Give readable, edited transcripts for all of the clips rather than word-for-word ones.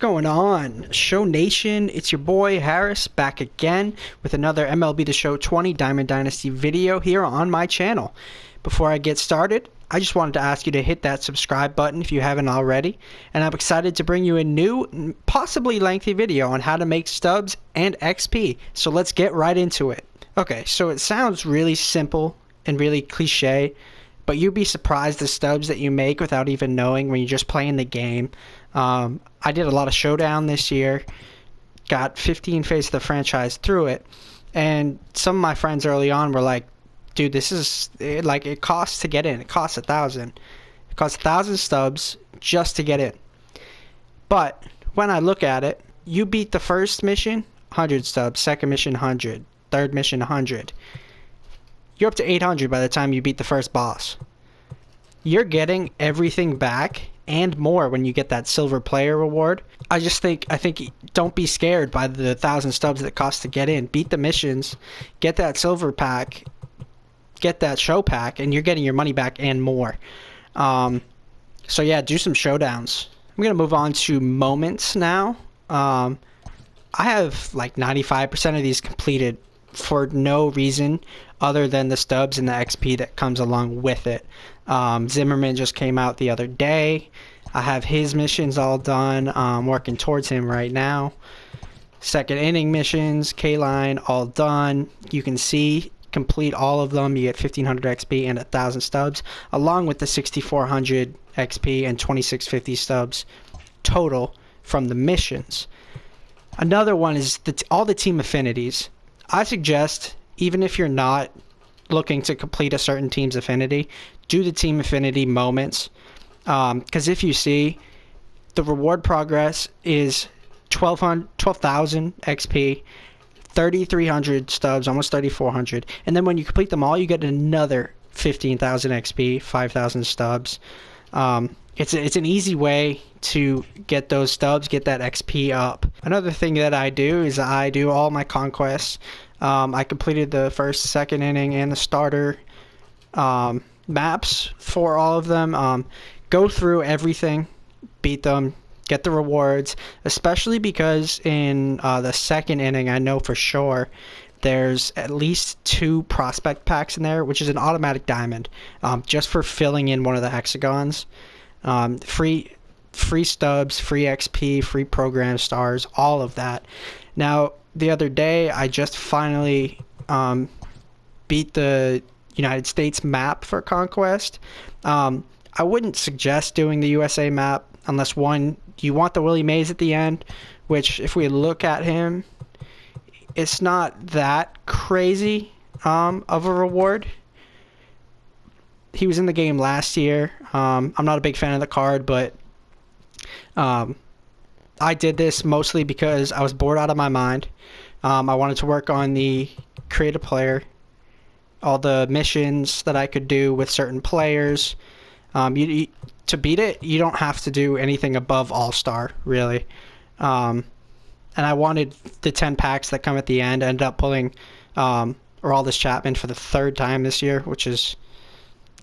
going on, Show Nation? It's your boy Harris back again with another MLB The Show 20 Diamond Dynasty video here on my channel. Before I get started, I just wanted to ask you to hit that subscribe button if you haven't already, and I'm excited to bring you a new, possibly lengthy video on how to make stubs and XP, so let's get right into it. Okay, so it sounds really simple and really cliche, but you'd be surprised the stubs that you make without even knowing when you're just playing the game. I did a lot of Showdown this year, got 15 Face of the Franchise through it, and some of my friends early on were like, dude, this is, like, it costs to get in. It costs 1,000. It costs 1,000 stubs just to get in. But when I look at it, you beat the first mission, 100 stubs, second mission, 100, third mission, 100. You're up to 800 by the time you beat the first boss. You're getting everything back and more when you get that silver player reward. I think don't be scared by the 1,000 stubs that it costs to get in. Beat the missions, get that silver pack, get that show pack, and you're getting your money back and more. So yeah, do some showdowns. I'm gonna move on to moments now. I have like 95% of these completed for no reason other than the stubs and the XP that comes along with it. Zimmerman just came out the other day. I have his missions all done. I'm working towards him right now. Second inning missions, K-Line, all done. You can see, complete all of them. You get 1,500 XP and 1,000 stubs, along with the 6,400 XP and 2,650 stubs total from the missions. Another one is all the team affinities. I suggest, even if you're not looking to complete a certain team's affinity, do the team affinity moments. Because if you see, the reward progress is 12,000 XP, 3,300 stubs, almost 3,400. And then when you complete them all, you get another 15,000 XP, 5,000 stubs. It's an easy way to get those stubs, get that XP up. Another thing that I do is I do all my conquests. I completed the first, second inning, and the starter maps for all of them. Go through everything, beat them, get the rewards, especially because in the second inning, I know for sure there's at least 2 prospect packs in there, which is an automatic diamond, just for filling in one of the hexagons. Free stubs, free XP, free program stars, all of that. Now, the other day, I just finally beat the United States map for Conquest. I wouldn't suggest doing the USA map unless, one, you want the Willie Mays at the end, which, if we look at him, it's not that crazy of a reward. He was in the game last year. I'm not a big fan of the card, but I did this mostly because I was bored out of my mind. I wanted to work on the create a player, all the missions that I could do with certain players. To beat it, you don't have to do anything above All-Star, really. And I wanted the 10 packs that come at the end. I ended up pulling Aroldis Chapman for the 3rd time this year, which is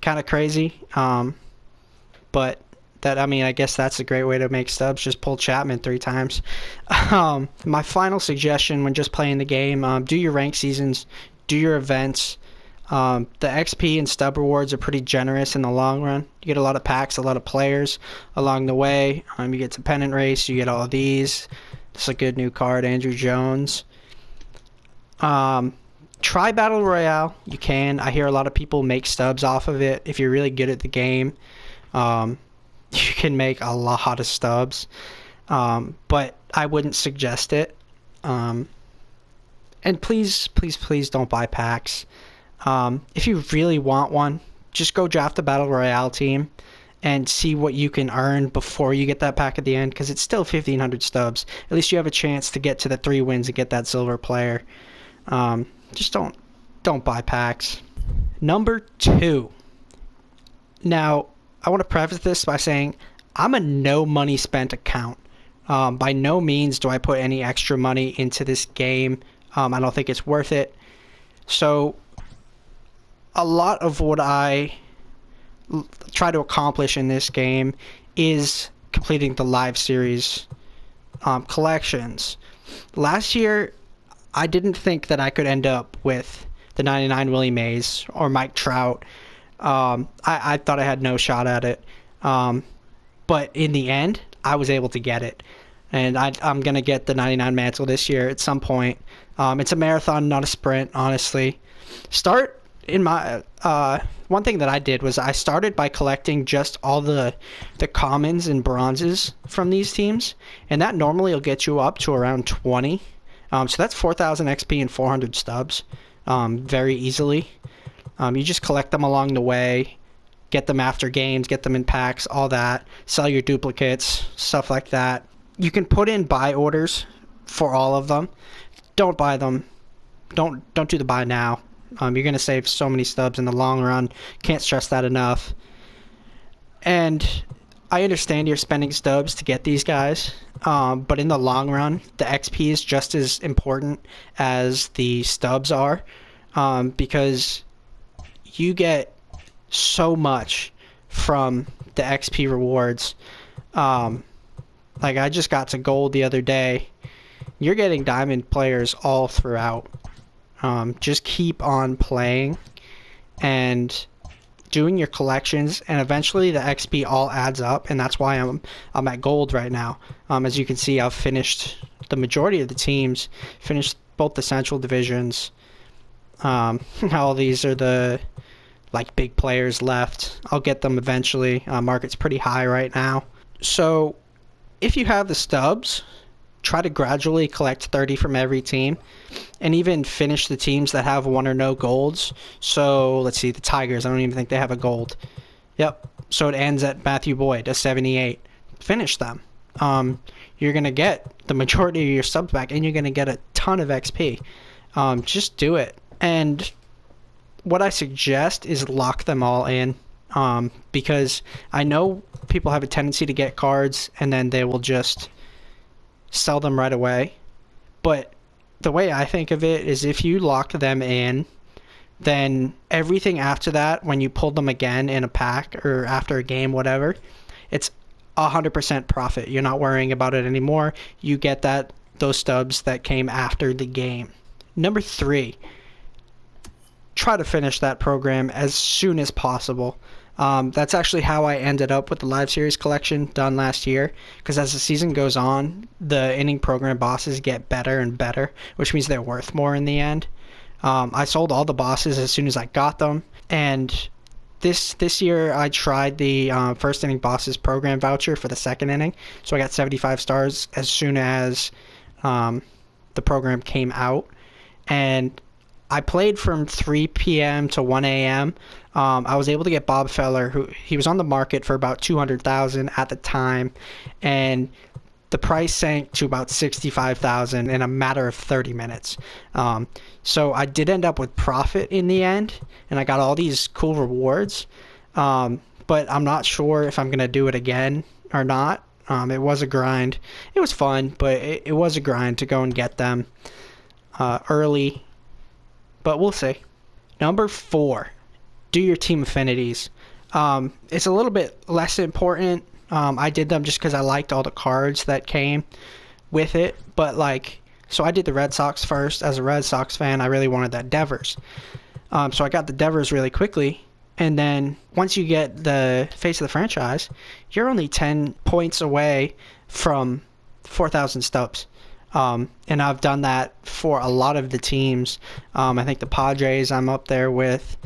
kind of crazy. But I guess that's a great way to make stubs. Just pull Chapman 3 times. My final suggestion when just playing the game, do your rank seasons, do your events. The XP and stub rewards are pretty generous in the long run. You get a lot of packs, a lot of players along the way. You get some pennant race, you get all of these. This is a good new card, Andrew Jones. Try Battle Royale. You can. I hear a lot of people make stubs off of it. If you're really good at the game, you can make a lot of stubs. But I wouldn't suggest it. And please don't buy packs. If you really want one, just go draft the Battle Royale team and see what you can earn before you get that pack at the end, because it's still 1,500 stubs. At least you have a chance to get to the 3 wins and get that silver player. Just don't buy packs. Number 2. Now, I want to preface this by saying I'm a no money spent account. By no means do I put any extra money into this game. I don't think it's worth it. So a lot of what I try to accomplish in this game is completing the live series collections. Last year, I didn't think that I could end up with the 99 Willie Mays or Mike Trout. I thought I had no shot at it. But in the end, I was able to get it. And I'm going to get the 99 mantle this year at some point. It's a marathon, not a sprint, honestly. One thing that I did was I started by collecting just all the commons and bronzes from these teams. And that normally will get you up to around 20. So that's 4,000 XP and 400 stubs very easily. You just collect them along the way, get them after games, get them in packs, all that. Sell your duplicates, stuff like that. You can put in buy orders for all of them. Don't buy them. Don't do the buy now. You're going to save so many stubs in the long run. Can't stress that enough. And I understand you're spending stubs to get these guys, but in the long run, the XP is just as important as the stubs are, because you get so much from the XP rewards. Like I just got to gold the other day. You're getting diamond players all throughout. Just keep on playing and doing your collections, and eventually the XP all adds up, and that's why I'm at gold right now. As you can see, I've finished the majority of the teams, finished both the central divisions. All these are the big players left. I'll get them eventually. Market's pretty high right now. So if you have the stubs, try to gradually collect 30 from every team, and even finish the teams that have one or no golds. So let's see, the Tigers, I don't even think they have a gold. Yep. So it ends at Matthew Boyd, a 78. Finish them. You're going to get the majority of your subs back, and you're going to get a ton of XP. Just do it. And what I suggest is lock them all in, because I know people have a tendency to get cards and then they will just sell them right away. But the way I think of it is if you lock them in, then everything after that, when you pull them again in a pack or after a game, whatever, it's 100% profit. You're not worrying about it anymore. You get those stubs that came after the game. Number 3, try to finish that program as soon as possible. That's actually how I ended up with the live series collection done last year, because as the season goes on, the inning program bosses get better and better, which means they're worth more in the end. I sold all the bosses as soon as I got them, and this year I tried the first inning bosses program voucher for the second inning, so I got 75 stars as soon as the program came out, and I played from 3 p.m. to 1 a.m. I was able to get Bob Feller, who he was on the market for about $200,000 at the time, and the price sank to about $65,000 in a matter of 30 minutes. So I did end up with profit in the end, and I got all these cool rewards. But I'm not sure if I'm going to do it again or not. It was a grind. It was fun, but it was a grind to go and get them early. But we'll see. Number 4, do your team affinities. It's a little bit less important. I did them just because I liked all the cards that came with it. But so I did the Red Sox first. As a Red Sox fan, I really wanted that Devers. So I got the Devers really quickly. And then once you get the face of the franchise, you're only 10 points away from 4,000 stubs. And I've done that for a lot of the teams. I think the Padres I'm up there with.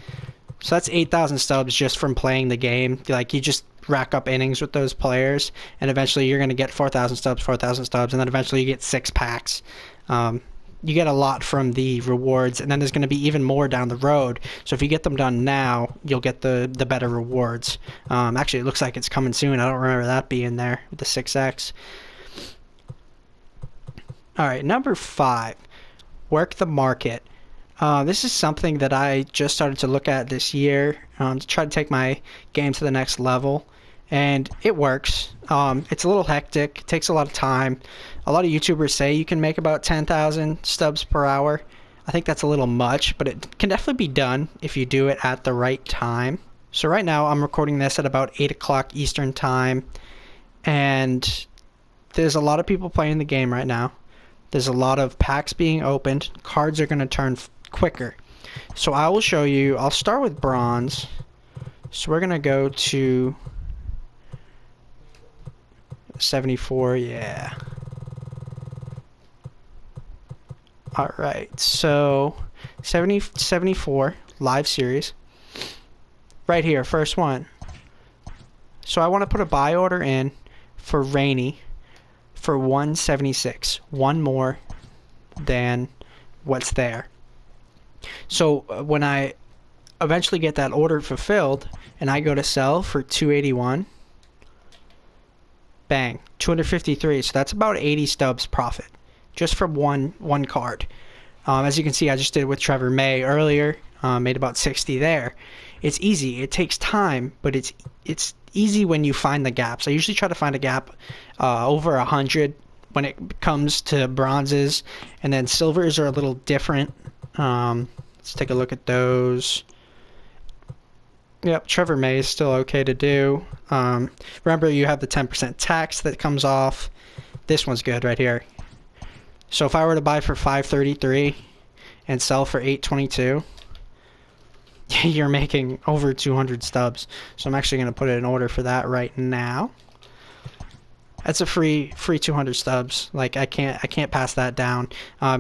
So that's 8,000 stubs just from playing the game. You just rack up innings with those players, and eventually you're going to get 4,000 stubs, and then eventually you get 6 packs. You get a lot from the rewards, and then there's going to be even more down the road. So if you get them done now, you'll get the better rewards. Actually, it looks like it's coming soon. I don't remember that being there with the 6X. All right, number 5, work the market. This is something that I just started to look at this year to try to take my game to the next level, and it works. It's a little hectic, it takes a lot of time. A lot of YouTubers say you can make about 10,000 stubs per hour. I think that's a little much, but it can definitely be done if you do it at the right time. So right now I'm recording this at about 8 o'clock Eastern time, and there's a lot of people playing the game right now. There's a lot of packs being opened. Cards are going to turn quicker. So I will show you. I'll start with bronze. So we're going to go to 74. Yeah. Alright, so 74 live series. Right here, first one. So I want to put a buy order in for Rainey for 176. One more than what's there. So when I eventually get that order fulfilled and I go to sell for 281, bang, 253. So that's about 80 stubs profit just from one card. As you can see, I just did it with Trevor May earlier. Made about 60 there. It's easy. It takes time, but it's easy when you find the gaps. I usually try to find a gap over 100 when it comes to bronzes, and then silvers are a little different. Let's take a look at those. Yep, Trevor May is still okay to do. Remember, you have the 10% tax that comes off. This one's good right here. So if I were to buy for 533 and sell for 822, you're making over 200 stubs. So I'm actually going to put in an order for that right now. That's a free 200 stubs. Like I can't pass that down.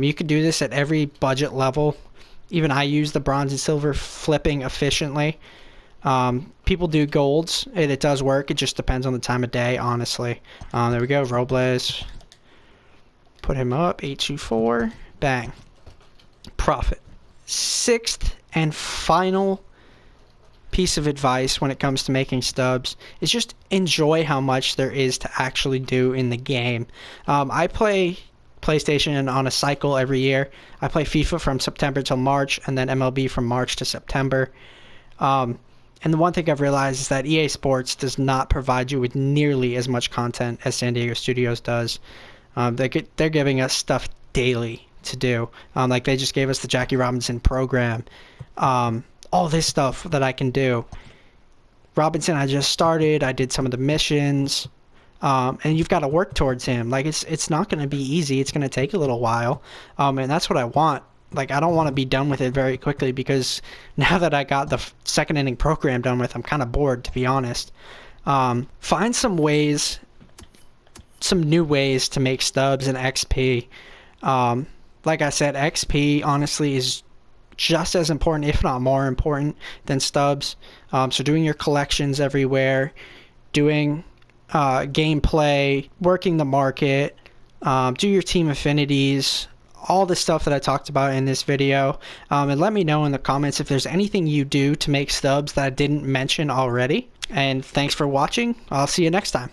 You can do this at every budget level. Even I use the bronze and silver flipping efficiently. People do golds, and it does work. It just depends on the time of day, honestly. There we go, Robles. Put him up, 824, bang. Profit. Sixth and final piece of advice when it comes to making stubs is just enjoy how much there is to actually do in the game. I play PlayStation on a cycle every year. I play FIFA from September till March, and then MLB from March to September. And the one thing I've realized is that EA Sports does not provide you with nearly as much content as San Diego Studios does. They're giving us stuff daily to do. Like they just gave us the Jackie Robinson program. All this stuff that I can do. Robinson, I just started. I did some of the missions. And you've got to work towards him. Like it's not going to be easy. It's going to take a little while. And that's what I want. Like I don't want to be done with it very quickly, because now that I got the second inning program done with, I'm kind of bored, to be honest. Find some ways, some new ways to make stubs and XP. Like I said, XP honestly is just as important, if not more important, than stubs. So doing your collections everywhere, doing gameplay, working the market, do your team affinities, all the stuff that I talked about in this video. And let me know in the comments if there's anything you do to make stubs that I didn't mention already. And thanks for watching. I'll see you next time.